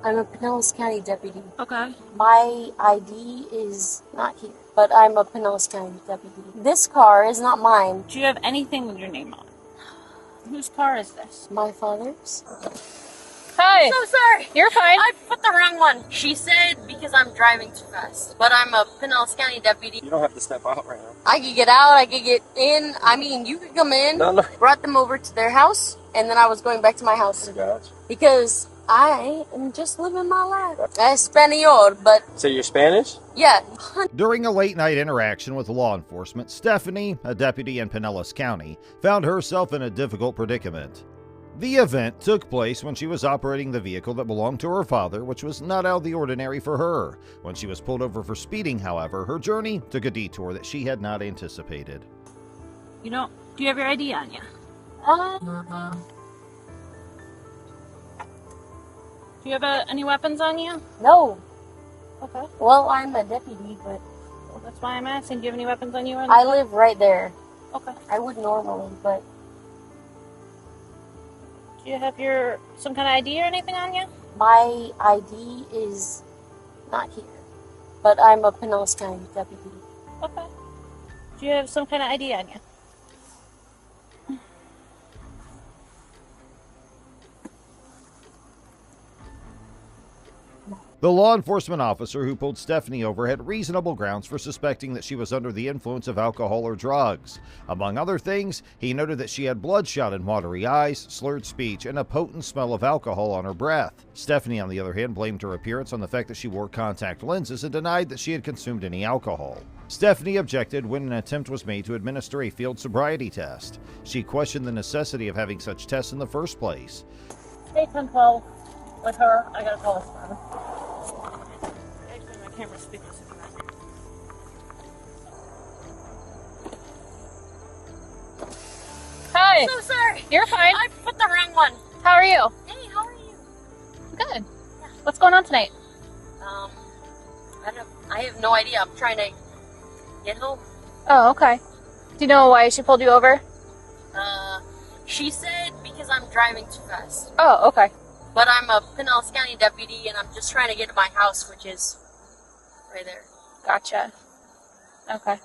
I'm a Pinellas County deputy. Okay. My ID is not here, but I'm a Pinellas County deputy. This car is not mine. Do you have anything with your name on it? Whose car is this? My father's. Hi. So sorry. You're fine. I put the wrong one. She said because I'm driving too fast, but I'm a Pinellas County deputy. You don't have to step out right now. I could get out, I could get in. I mean, you could come in. No. Brought them over to their house, and then I was going back to my house. I got you. Because I am just living my life. Espanol, but So you're Spanish? yeah. During a late-night interaction with law enforcement, Stephanie, a deputy in Pinellas County, found herself in a difficult predicament. The event took place when she was operating the vehicle that belonged to her father, which was not out of the ordinary for her. When she was pulled over for speeding, however, her journey took a detour that she had not anticipated. Do you have your ID on you? Do you have any weapons on you? No. Okay. Well, I'm a deputy, but Well, that's why I'm asking. Do you have any weapons on you? Or I live right there. Okay. I would normally, but Do you have some kind of ID or anything on you? my ID is not here. But I'm a Pinellas County deputy. Okay. Do you have some kind of ID on you? The law enforcement officer who pulled Stephanie over had reasonable grounds for suspecting that she was under the influence of alcohol or drugs. Among other things, he noted that she had bloodshot and watery eyes, slurred speech, and a potent smell of alcohol on her breath. Stephanie, on the other hand, blamed her appearance on the fact that she wore contact lenses and denied that she had consumed any alcohol. Stephanie objected when an attempt was made to administer a field sobriety test. She questioned the necessity of having such tests in the first place. Hey, 10-12. With her, I gotta call this phone. Actually, my camera speakers. Hi. So sorry. You're fine. I put the wrong one. How are you? Hey, how are you? Good. What's going on tonight? I have no idea. I'm trying to get home. Oh, okay. Do you know why she pulled you over? She said because I'm driving too fast. Oh, okay. But I'm a Pinellas County deputy, and I'm just trying to get to my house, which is right there. Gotcha. Okay.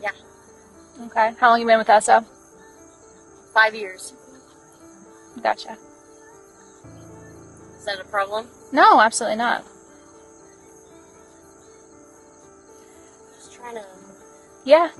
Yeah. Okay. How long you been with ESO? 5 years. Gotcha. Is that a problem? No, absolutely not. Just trying to... Yeah.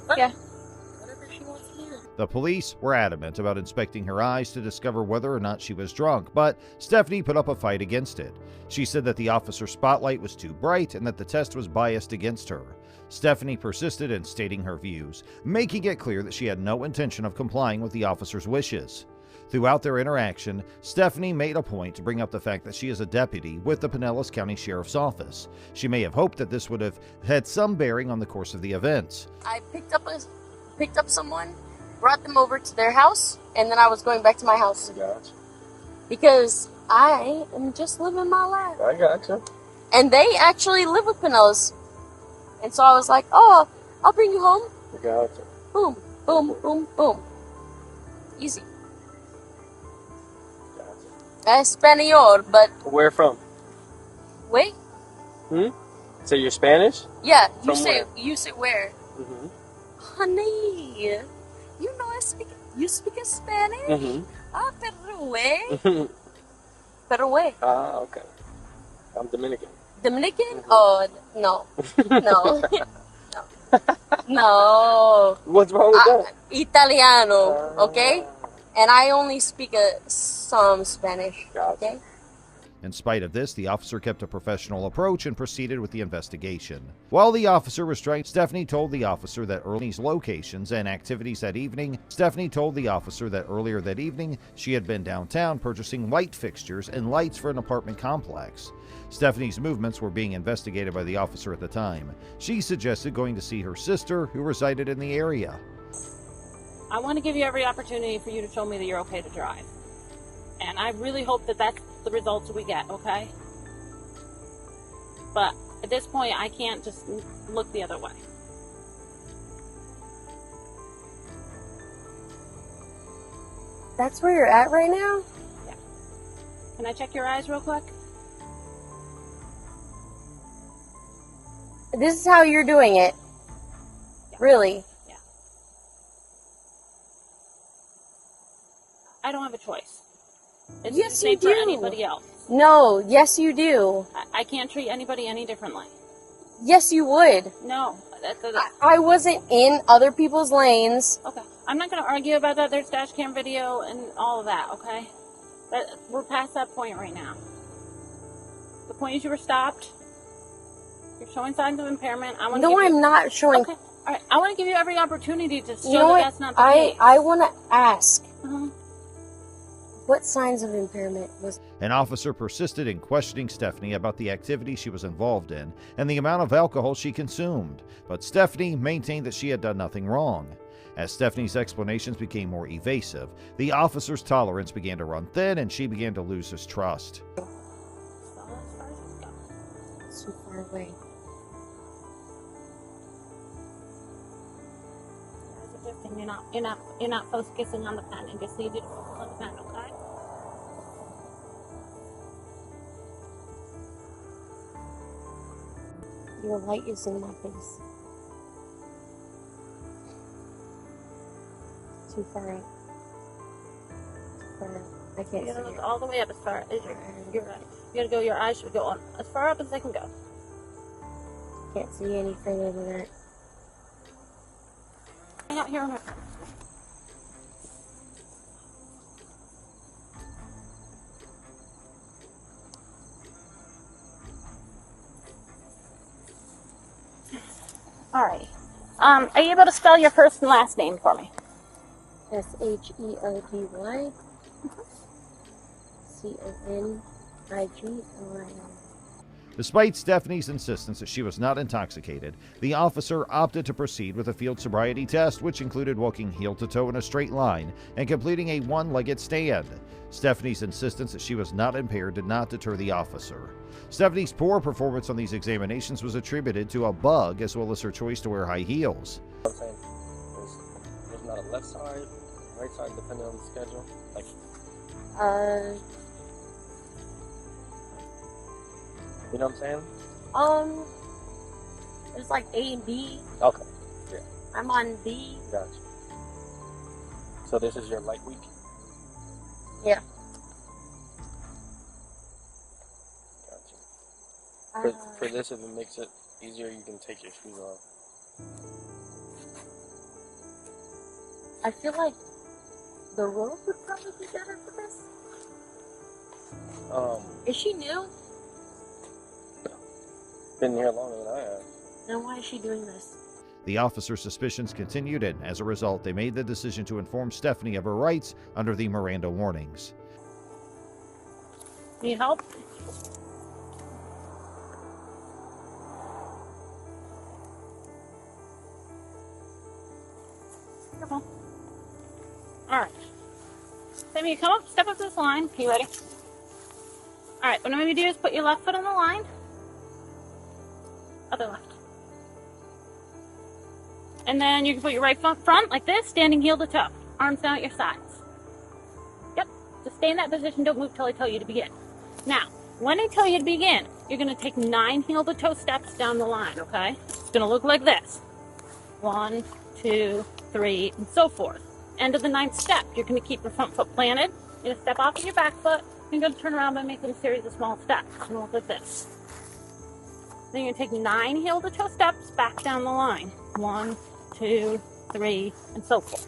What? Yeah. Whatever she wants to do. The police were adamant about inspecting her eyes to discover whether or not she was drunk, but Stephanie put up a fight against it. She said that the officer's spotlight was too bright and that the test was biased against her. Stephanie persisted in stating her views, making it clear that she had no intention of complying with the officer's wishes. Throughout their interaction, Stephanie made a point to bring up the fact that she is a deputy with the Pinellas County Sheriff's Office. She may have hoped that this would have had some bearing on the course of the events. I picked up someone, brought them over to their house, and then I was going back to my house. I got you. Because I am just living my life. I got you. And they actually live with Pinellas. And so I was like, oh, I'll bring you home. I got you. Boom, boom, boom, boom. Easy. Got Espanol, but you. Where from? wait. So you're Spanish? Yeah, From you say where? Mm-hmm. Honey, you know you speak Spanish? Mm-hmm. Ah, pero where? Ah, okay. I'm Dominican. Dominican? Mm-hmm. Oh, no. No. No. What's wrong with that? Italiano, okay? And I only speak some Spanish, Gotcha. okay? In spite of this, the officer kept a professional approach and proceeded with the investigation. While the officer was trying, Stephanie told the officer that early's locations and activities that evening. Stephanie told the officer that earlier that evening she had been downtown purchasing light fixtures and lights for an apartment complex. Stephanie's movements were being investigated by the officer at the time. She suggested going to see her sister, who resided in the area. I want to give you every opportunity for you to show me that you're okay to drive. And I really hope that that's the results we get, okay? But at this point, I can't just look the other way. That's where you're at right now? Can I check your eyes real quick? This is how you're doing it. Yeah. Really? Yeah. I don't have a choice. It's Yes, the same you for do. anybody else. No, yes you do. I can't treat anybody any differently. Yes you would. No. I wasn't in other people's lanes. Okay. I'm not going to argue about that. There's dash cam video and all of that, okay? But we're past that point right now. The point is you were stopped. You're showing signs of impairment. No, I'm not showing. Okay. All right. I want to give you every opportunity to show You know that what? that's not the case. I want to ask, Uh-huh. what signs of impairment was... An officer persisted in questioning Stephanie about the activity she was involved in and the amount of alcohol she consumed, but Stephanie maintained that she had done nothing wrong. As Stephanie's explanations became more evasive, the officer's tolerance began to run thin and she began to lose his trust. It's too far away. You're not focusing on the pen. I just need you to focus on the pen, okay? Your light is in my face. Too far up. Too far up. I can't You gotta see look it. all the way up as far as you're right. You gotta go, your eyes should go on as far up as they can go. Can't see any further than that. Hang out here on my Alright. Are you able to spell your first and last name for me? Sheddy. CONIGLIL. Despite Stephanie's insistence that she was not intoxicated, the officer opted to proceed with a field sobriety test, which included walking heel to toe in a straight line and completing a one-legged stand. Stephanie's insistence that she was not impaired did not deter the officer. Stephanie's poor performance on these examinations was attributed to a bug as well as her choice to wear high heels. I'm saying there's not a left side, right side, depending on the schedule. Like, you know what I'm saying? There's like A and B. Okay. Yeah. I'm on B. Gotcha. So this is your light week? Yeah. Gotcha. For this, if it makes it easier, you can take your shoes off. I feel like the road would probably be better for this. Is she new? Been here longer than I have. Then why is she doing this? The officer's suspicions continued, and as a result, they made the decision to inform Stephanie of her rights under the Miranda warnings. Need help? Careful. Alright. Sammy, you come up, step up to this line. You ready? Alright, what I'm going to do is put your left foot on the line. Other left. And then you can put your right foot front like this, standing heel to toe. Arms down at your sides. Yep. Just stay in that position. Don't move till I tell you to begin. Now, when I tell you to begin, you're going to take 9 heel to toe steps down the line, okay? It's going to look like this. 1, 2, 3, and so forth. End of the 9th step, you're going to keep your front foot planted. You're going to step off of your back foot. You're going to turn around by making a series of small steps. It's going to look like this. Then you're going to take 9 heel to toe steps back down the line. 1, 2, 3, and so forth.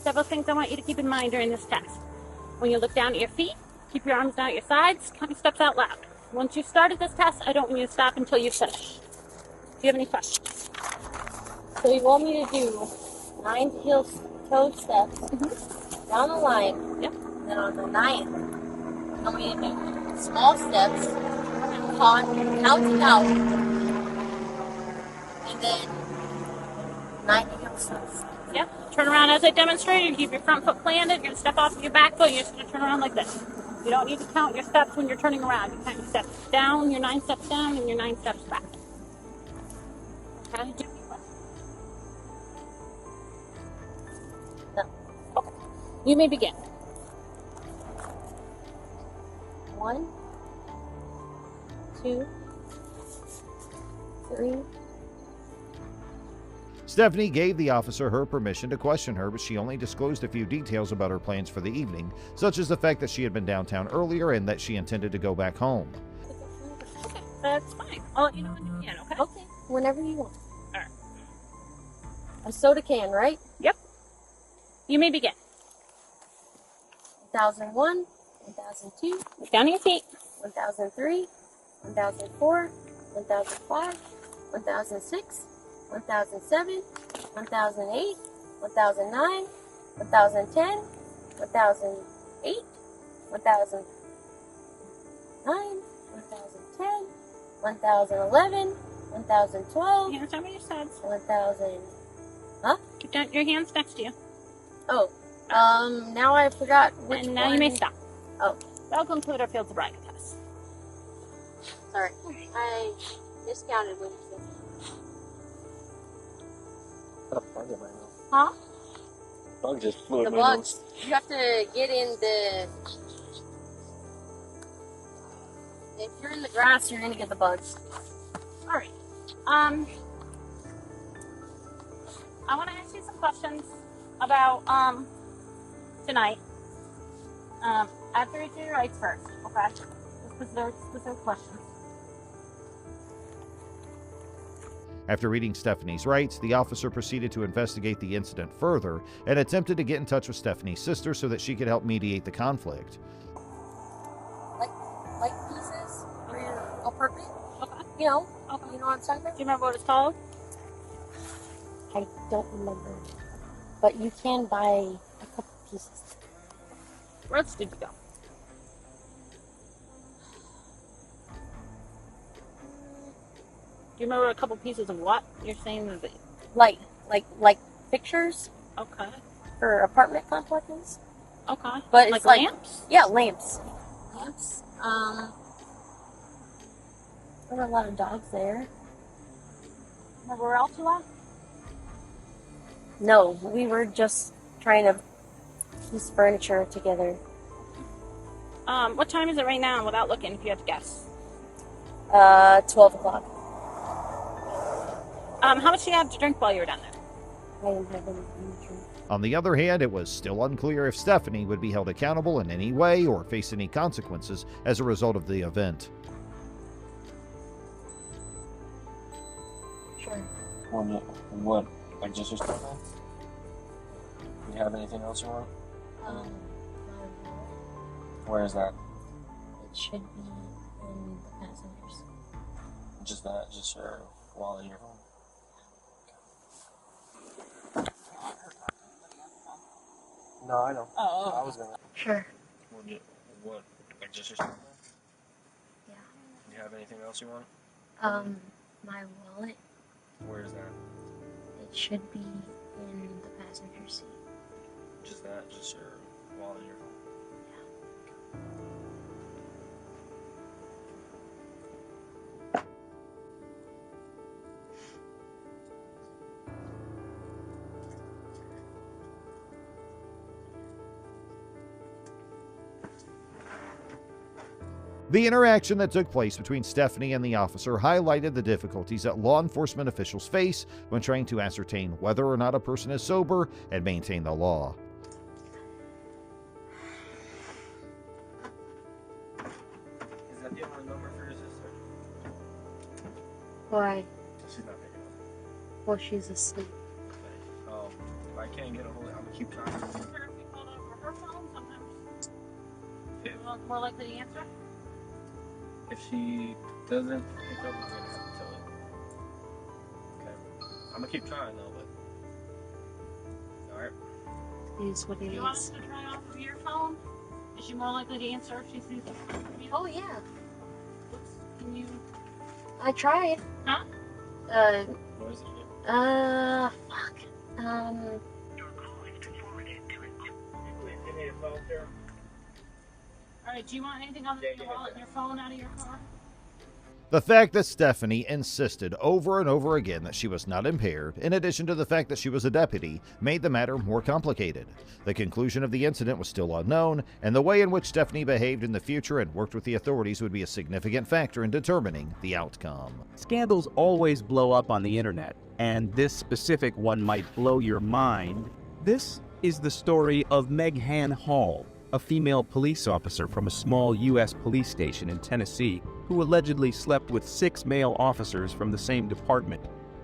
Several things I want you to keep in mind during this test. When you look down at your feet, keep your arms down at your sides, count your steps out loud. Once you've started this test, I don't want you to stop until you finish. Do you have any questions? So you want me to do 9 heel toe steps down the line. Yep. And then on the 9th, I want you to do small steps, count it out, and then 9 heel steps. Yep. Turn around as I demonstrated. Keep your front foot planted. You're going to step off of your back foot. You're just going to turn around like this. You don't need to count your steps when you're turning around. You count your steps down, your 9 steps down, and your 9 steps back. Okay? No. Okay. You may begin. 1, 2, 3. Stephanie gave the officer her permission to question her, but she only disclosed a few details about her plans for the evening, such as the fact that she had been downtown earlier and that she intended to go back home. Okay, that's fine. I'll let you know when you can, okay? Okay, whenever you want. Alright. A soda can, right? Yep. You may begin. 1001, 1002, Look down at your feet. 1003, 1004, 1005, 1006, 1007, 1008, 1009, 1010, 1008, 1009, 1010, 1011, 1012, Hands over your sides. 1000. Keep down your hands next to you. Oh, now I forgot which And now one. you may stop. Oh, That'll conclude our field sobriety test. sorry. I discounted when you said. Got a bug in my nose. Huh? Bug just flew The in my bugs. nose. You have to get in the. If you're in the grass, you're gonna get the bugs. Alright. I want to ask you some questions about, tonight. I have to read through your rights first, okay? Specific questions. After reading Stephanie's rights, the officer proceeded to investigate the incident further and attempted to get in touch with Stephanie's sister so that she could help mediate the conflict. Like pieces for your apartment. Okay. You know. Okay. You know what I'm talking about? Do you remember what it's called? I don't remember. But you can buy a couple pieces. Where else did you go? Do you remember a couple pieces of what? You're saying that. Like pictures Okay. for apartment complexes. Okay. But it's like lamps? yeah, lamps. Lamps. There were a lot of dogs there. Remember where else you went? No, we were just trying to piece furniture together. What time is it right now without looking, if you had to guess? 12 o'clock. How much did you have to drink while you were down there? I didn't have any drink. On the other hand, it was still unclear if Stephanie would be held accountable in any way or face any consequences as a result of the event. Sure. What? Like just your stuff? Do you have anything else you want? My wallet, Where is that? it should be in the passenger seat. Just that? Just your wallet and your phone? No, I know. Oh. I was gonna. Sure. What? Like just your stuff? Yeah. Do you have anything else you want? My wallet, Where is that? it should be in the passenger seat. Just that? Just your wallet and your phone? The interaction that took place between Stephanie and the officer highlighted the difficulties that law enforcement officials face when trying to ascertain whether or not a person is sober and maintain the law. Is that the only number for your sister? Why? She's not picking up. Well, she's asleep. If I can't get a hold of it, I'm gonna keep trying. More likely to answer? If she doesn't pick up, I'm gonna have to tell her. Okay. I'm gonna keep trying though, but. Alright. It is what it Do you want us is. to try off of your phone? Is she more likely to answer if she sees it? Oh, yeah. Can you? I tried. Huh? What is it again? Fuck. Give me your phone, Alright, do you want anything other than your wallet and your phone out of your car? The fact that Stephanie insisted over and over again that she was not impaired, in addition to the fact that she was a deputy, made the matter more complicated. The conclusion of the incident was still unknown, and the way in which Stephanie behaved in the future and worked with the authorities would be a significant factor in determining the outcome. Scandals always blow up on the internet, and this specific one might blow your mind. This is the story of Meghan Hall, a female police officer from a small U.S. police station in Tennessee who allegedly slept with 6 male officers from the same department.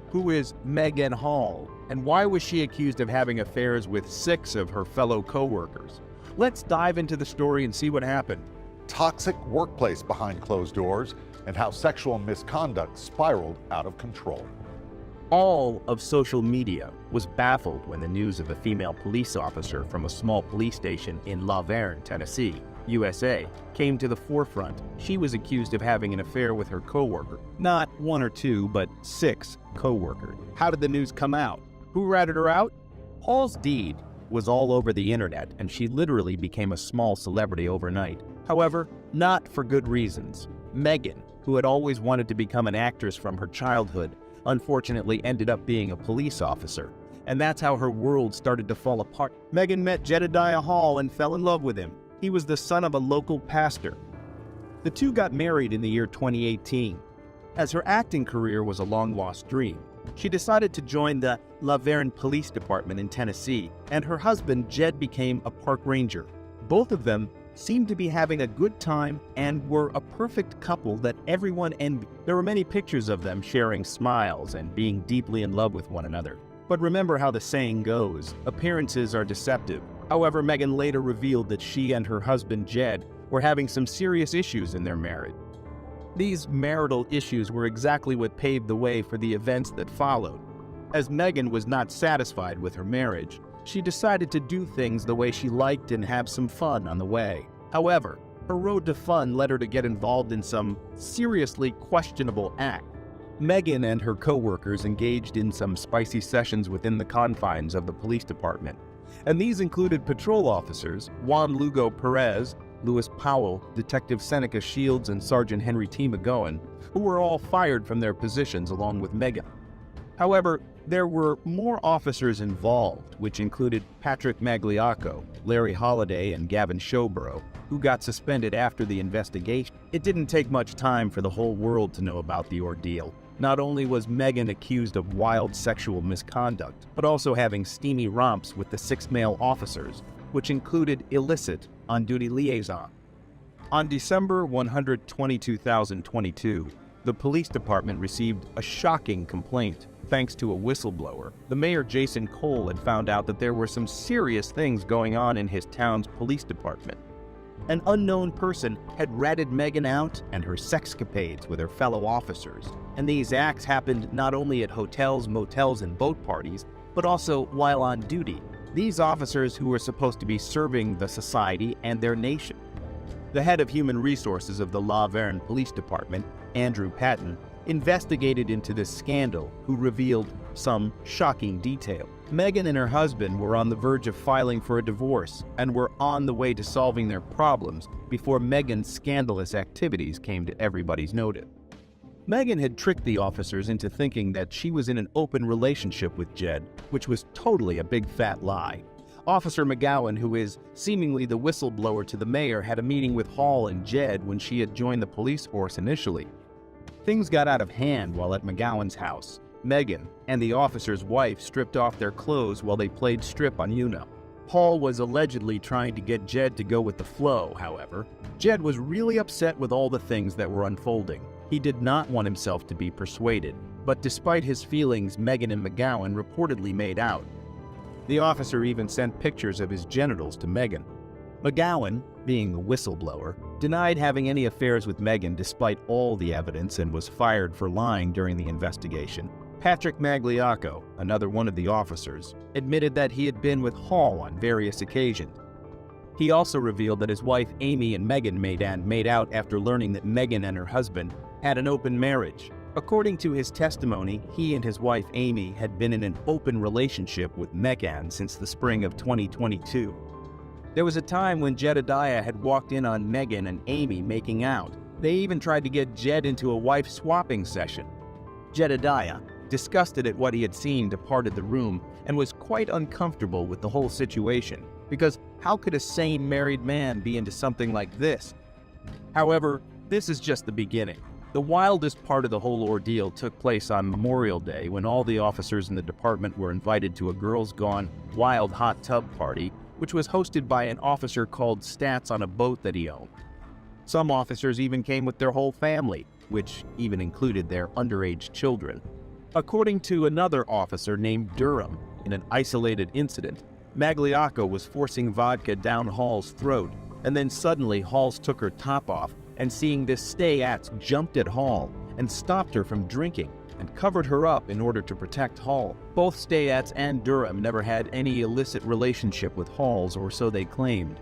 Who is Meghan Hall, and why was she accused of having affairs with 6 of her fellow co-workers? Let's dive into the story and see what happened. Toxic workplace behind closed doors, and how sexual misconduct spiraled out of control. All of social media was baffled when the news of a female police officer from a small police station in La Vergne, Tennessee, USA, came to the forefront. She was accused of having an affair with her coworker. Not 1 or 2, but 6 coworkers. How did the news come out? Who ratted her out? Hall's deed was all over the internet, and she literally became a small celebrity overnight. However, not for good reasons. Meghan, who had always wanted to become an actress from her childhood, unfortunately ended up being a police officer, and that's how her world started to fall apart. Meghan met Jedediah Hall and fell in love with him. He was the son of a local pastor. The two got married in the year 2018. As her acting career was a long-lost dream, she decided to join the La Vergne Police Department in Tennessee, and her husband, Jed, became a park ranger. Both of them seemed to be having a good time and were a perfect couple that everyone envied. There were many pictures of them sharing smiles and being deeply in love with one another. But remember how the saying goes, appearances are deceptive. However, Meghan later revealed that she and her husband Jed were having some serious issues in their marriage. These marital issues were exactly what paved the way for the events that followed. As Meghan was not satisfied with her marriage, she decided to do things the way she liked and have some fun on the way. However, her road to fun led her to get involved in some seriously questionable act. Meghan and her co-workers engaged in some spicy sessions within the confines of the police department, and these included patrol officers Juan Lugo Perez, Louis Powell, Detective Seneca Shields, and Sergeant Henry T. McGowan, who were all fired from their positions along with Meghan. However, there were more officers involved, which included Patrick Magliacco, Larry Holliday, and Gavin Showborough, who got suspended after the investigation. It didn't take much time for the whole world to know about the ordeal. Not only was Meghan accused of wild sexual misconduct, but also having steamy romps with the 6 male officers, which included illicit on-duty liaison. On December 122, 2022, the police department received a shocking complaint. Thanks to a whistleblower, the mayor Jason Cole had found out that there were some serious things going on in his town's police department. An unknown person had ratted Meghan out and her sexcapades with her fellow officers, and these acts happened not only at hotels, motels, and boat parties, but also while on duty. These officers who were supposed to be serving the society and their nation. The head of human resources of the La Vergne Police Department, Andrew Patton, investigated into this scandal, who revealed some shocking detail. Meghan and her husband were on the verge of filing for a divorce and were on the way to solving their problems before Meghan's scandalous activities came to everybody's notice. Meghan had tricked the officers into thinking that she was in an open relationship with Jed, which was totally a big fat lie. Officer McGowan, who is seemingly the whistleblower to the mayor, had a meeting with Hall and Jed when she had joined the police force initially. Things got out of hand while at McGowan's house. Meghan and the officer's wife stripped off their clothes while they played strip on Uno. Hall was allegedly trying to get Jed to go with the flow, however. Jed was really upset with all the things that were unfolding. He did not want himself to be persuaded, but despite his feelings, Meghan and McGowan reportedly made out. The officer even sent pictures of his genitals to Meghan. McGowan, being the whistleblower, denied having any affairs with Meghan despite all the evidence and was fired for lying during the investigation. Patrick Magliacco, another one of the officers, admitted that he had been with Hall on various occasions. He also revealed that his wife Amy and Meghan made out after learning that Meghan and her husband had an open marriage. According to his testimony, he and his wife Amy had been in an open relationship with Meghan since the spring of 2022. There was a time when Jedediah had walked in on Meghan and Amy making out. They even tried to get Jed into a wife-swapping session. Jedediah, disgusted at what he had seen, departed the room and was quite uncomfortable with the whole situation, because how could a sane married man be into something like this? However, this is just the beginning. The wildest part of the whole ordeal took place on Memorial Day, when all the officers in the department were invited to a Girls Gone Wild hot tub party, which was hosted by an officer called Stats on a boat that he owned. Some officers even came with their whole family, which even included their underage children. According to another officer named Durham, in an isolated incident, Magliocco was forcing vodka down Hall's throat, and then suddenly Halls took her top off, and seeing this, stay-ats jumped at Hall and stopped her from drinking and covered her up in order to protect Hall. Both stay-ats and Durham never had any illicit relationship with Halls, or so they claimed.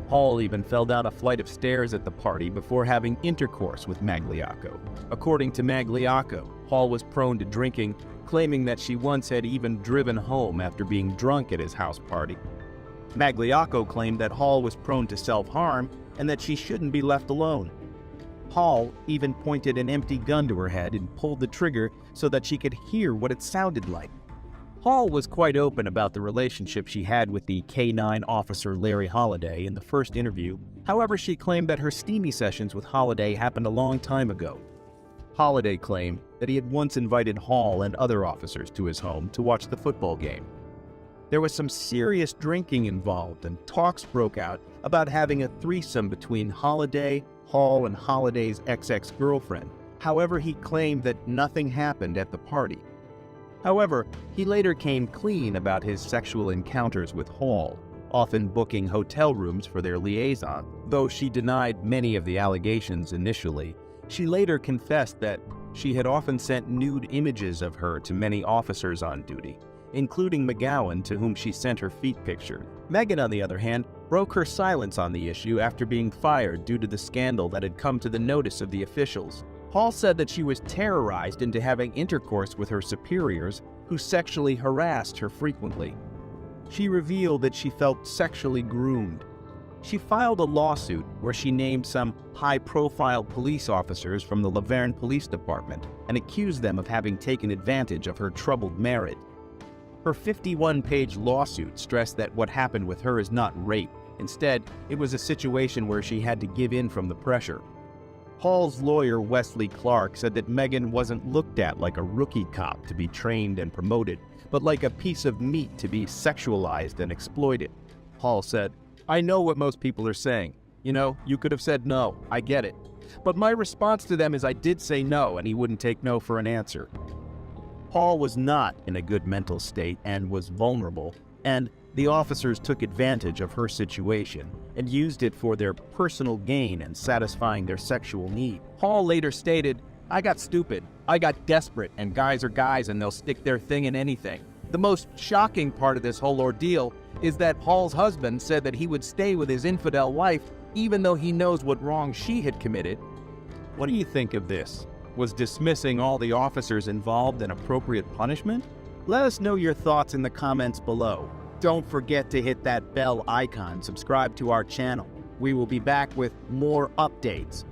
Hall even fell down a flight of stairs at the party before having intercourse with Magliocco. According to Magliocco, Hall was prone to drinking, claiming that she once had even driven home after being drunk at his house party. Magliocco claimed that Hall was prone to self-harm and that she shouldn't be left alone. Hall even pointed an empty gun to her head and pulled the trigger so that she could hear what it sounded like. Hall was quite open about the relationship she had with the K-9 officer Larry Holliday in the first interview. However, she claimed that her steamy sessions with Holliday happened a long time ago. Holliday claimed that he had once invited Hall and other officers to his home to watch the football game. There was some serious drinking involved, and talks broke out about having a threesome between Holliday, Hall, and Holliday's ex-girlfriend. However, he claimed that nothing happened at the party. However, he later came clean about his sexual encounters with Hall, often booking hotel rooms for their liaison. Though she denied many of the allegations initially, she later confessed that she had often sent nude images of her to many officers on duty, including McGowan, to whom she sent her feet pictured. Megan, on the other hand, broke her silence on the issue after being fired due to the scandal that had come to the notice of the officials. Hall said that she was terrorized into having intercourse with her superiors, who sexually harassed her frequently. She revealed that she felt sexually groomed. She filed a lawsuit where she named some high-profile police officers from the Laverne Police Department and accused them of having taken advantage of her troubled marriage. Her 51-page lawsuit stressed that what happened with her is not rape. Instead, it was a situation where she had to give in from the pressure. Hall's lawyer, Wesley Clark, said that Megan wasn't looked at like a rookie cop to be trained and promoted, but like a piece of meat to be sexualized and exploited. Hall said, "I know what most people are saying. You know, you could have said no, I get it. But my response to them is I did say no, and he wouldn't take no for an answer." Hall was not in a good mental state and was vulnerable, and the officers took advantage of her situation and used it for their personal gain and satisfying their sexual need. Hall later stated, "I got stupid, I got desperate, and guys are guys and they'll stick their thing in anything." The most shocking part of this whole ordeal is that Hall's husband said that he would stay with his infidel wife even though he knows what wrong she had committed. What do you think of this? Was dismissing all the officers involved an appropriate punishment? Let us know your thoughts in the comments below. Don't forget to hit that bell icon, subscribe to our channel. We will be back with more updates